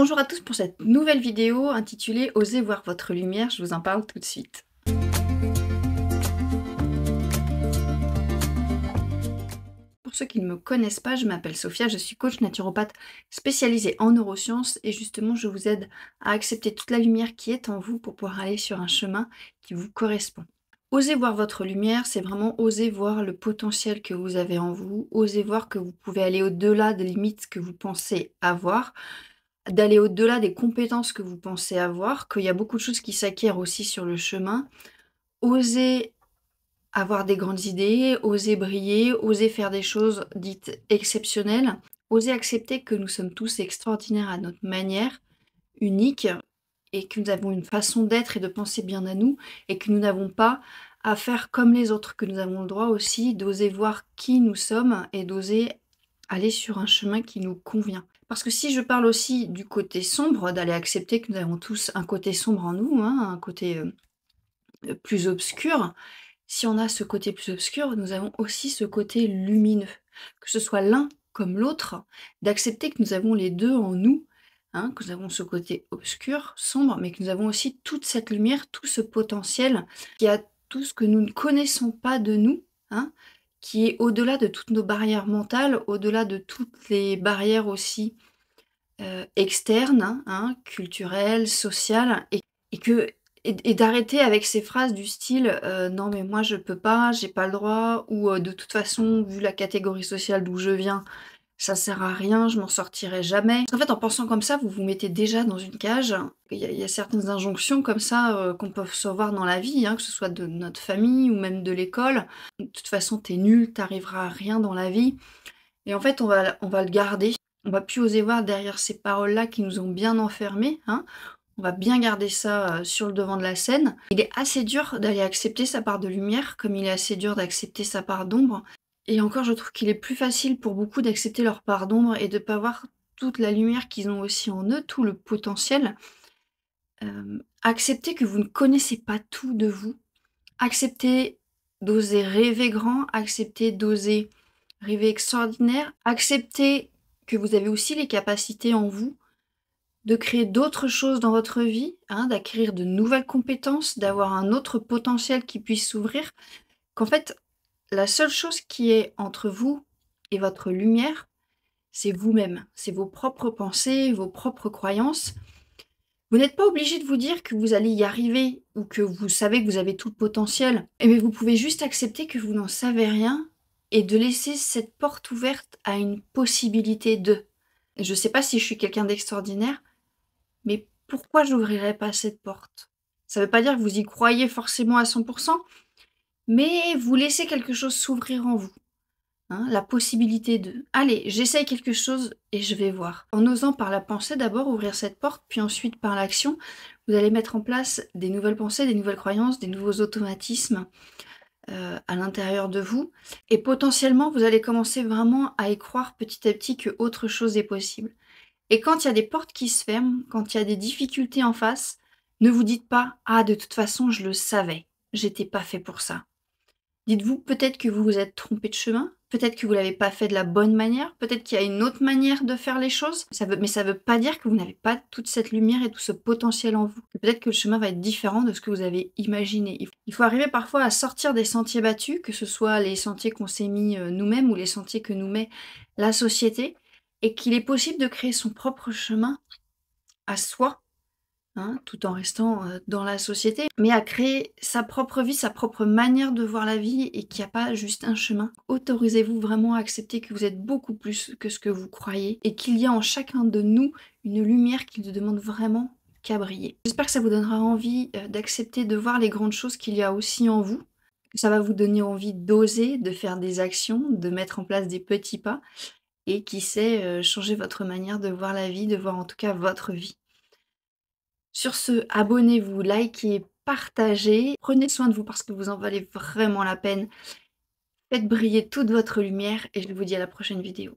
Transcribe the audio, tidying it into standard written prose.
Bonjour à tous pour cette nouvelle vidéo intitulée Osez voir votre lumière, je vous en parle tout de suite. Pour ceux qui ne me connaissent pas, je m'appelle Sophia, je suis coach naturopathe spécialisée en neurosciences et justement je vous aide à accepter toute la lumière qui est en vous pour pouvoir aller sur un chemin qui vous correspond. Osez voir votre lumière, c'est vraiment oser voir le potentiel que vous avez en vous, oser voir que vous pouvez aller au-delà des limites que vous pensez avoir, d'aller au-delà des compétences que vous pensez avoir, qu'il y a beaucoup de choses qui s'acquièrent aussi sur le chemin. Oser avoir des grandes idées, oser briller, oser faire des choses dites exceptionnelles, oser accepter que nous sommes tous extraordinaires à notre manière, uniques, et que nous avons une façon d'être et de penser bien à nous, et que nous n'avons pas à faire comme les autres, que nous avons le droit aussi d'oser voir qui nous sommes et d'oser aller sur un chemin qui nous convient. Parce que si je parle aussi du côté sombre, d'aller accepter que nous avons tous un côté sombre en nous, hein, un côté plus obscur, si on a ce côté plus obscur, nous avons aussi ce côté lumineux. Que ce soit l'un comme l'autre, d'accepter que nous avons les deux en nous, hein, que nous avons ce côté obscur, sombre, mais que nous avons aussi toute cette lumière, tout ce potentiel, qui a tout ce que nous ne connaissons pas de nous, hein, qui est au-delà de toutes nos barrières mentales, au-delà de toutes les barrières aussi externes, hein, culturelles, sociales, et que et d'arrêter avec ces phrases du style «Non mais moi je peux pas, j'ai pas le droit» ou «De toute façon, vu la catégorie sociale d'où je viens, ça sert à rien, je m'en sortirai jamais». En fait, en pensant comme ça, vous vous mettez déjà dans une cage. Il y a certaines injonctions comme ça, qu'on peut recevoir dans la vie, hein, que ce soit de notre famille ou même de l'école. «De toute façon, tu es nul, tu arriveras à rien dans la vie» et en fait, on va le garder. On va plus oser voir derrière ces paroles-là qui nous ont bien enfermés, hein. On va bien garder ça, sur le devant de la scène. Il est assez dur d'aller accepter sa part de lumière, comme il est assez dur d'accepter sa part d'ombre. Et encore, je trouve qu'il est plus facile pour beaucoup d'accepter leur part d'ombre et de pas voir toute la lumière qu'ils ont aussi en eux, tout le potentiel. Accepter que vous ne connaissez pas tout de vous. Accepter d'oser rêver grand, accepter d'oser rêver extraordinaire, accepter que vous avez aussi les capacités en vous de créer d'autres choses dans votre vie, hein, d'acquérir de nouvelles compétences, d'avoir un autre potentiel qui puisse s'ouvrir, qu'en fait, la seule chose qui est entre vous et votre lumière, c'est vous-même, c'est vos propres pensées, vos propres croyances. Vous n'êtes pas obligé de vous dire que vous allez y arriver ou que vous savez que vous avez tout le potentiel, mais vous pouvez juste accepter que vous n'en savez rien et de laisser cette porte ouverte à une possibilité de. Je ne sais pas si je suis quelqu'un d'extraordinaire, mais pourquoi j'ouvrirais pas cette porte? Ça veut pas dire que vous y croyez forcément à 100, mais vous laissez quelque chose s'ouvrir en vous, hein, la possibilité de: «Allez, j'essaye quelque chose et je vais voir». En osant par la pensée d'abord ouvrir cette porte, puis ensuite par l'action, vous allez mettre en place des nouvelles pensées, des nouvelles croyances, des nouveaux automatismes, à l'intérieur de vous et potentiellement vous allez commencer vraiment à y croire petit à petit que autre chose est possible. Et quand il y a des portes qui se ferment, quand il y a des difficultés en face, ne vous dites pas: «Ah de toute façon je le savais, j'étais pas fait pour ça». Dites-vous peut-être que vous vous êtes trompé de chemin, peut-être que vous l'avez pas fait de la bonne manière, peut-être qu'il y a une autre manière de faire les choses. Ça veut pas dire que vous n'avez pas toute cette lumière et tout ce potentiel en vous. Peut-être que le chemin va être différent de ce que vous avez imaginé. Il faut arriver parfois à sortir des sentiers battus, que ce soit les sentiers qu'on s'est mis, nous-mêmes ou les sentiers que nous met la société et qu'il est possible de créer son propre chemin à soi, hein, tout en restant, dans la société, mais à créer sa propre vie, sa propre manière de voir la vie et qu'il y a pas juste un chemin. Autorisez-vous vraiment à accepter que vous êtes beaucoup plus que ce que vous croyez et qu'il y a en chacun de nous une lumière qui ne demande vraiment qu'à briller. J'espère que ça vous donnera envie, d'accepter de voir les grandes choses qu'il y a aussi en vous, que ça va vous donner envie d'oser, de faire des actions, de mettre en place des petits pas et qui sait, changer votre manière de voir la vie, de voir en tout cas votre vie. Sur ce, abonnez-vous, likez, partagez, prenez soin de vous parce que vous en valez vraiment la peine. Faites briller toute votre lumière et je vous dis à la prochaine vidéo.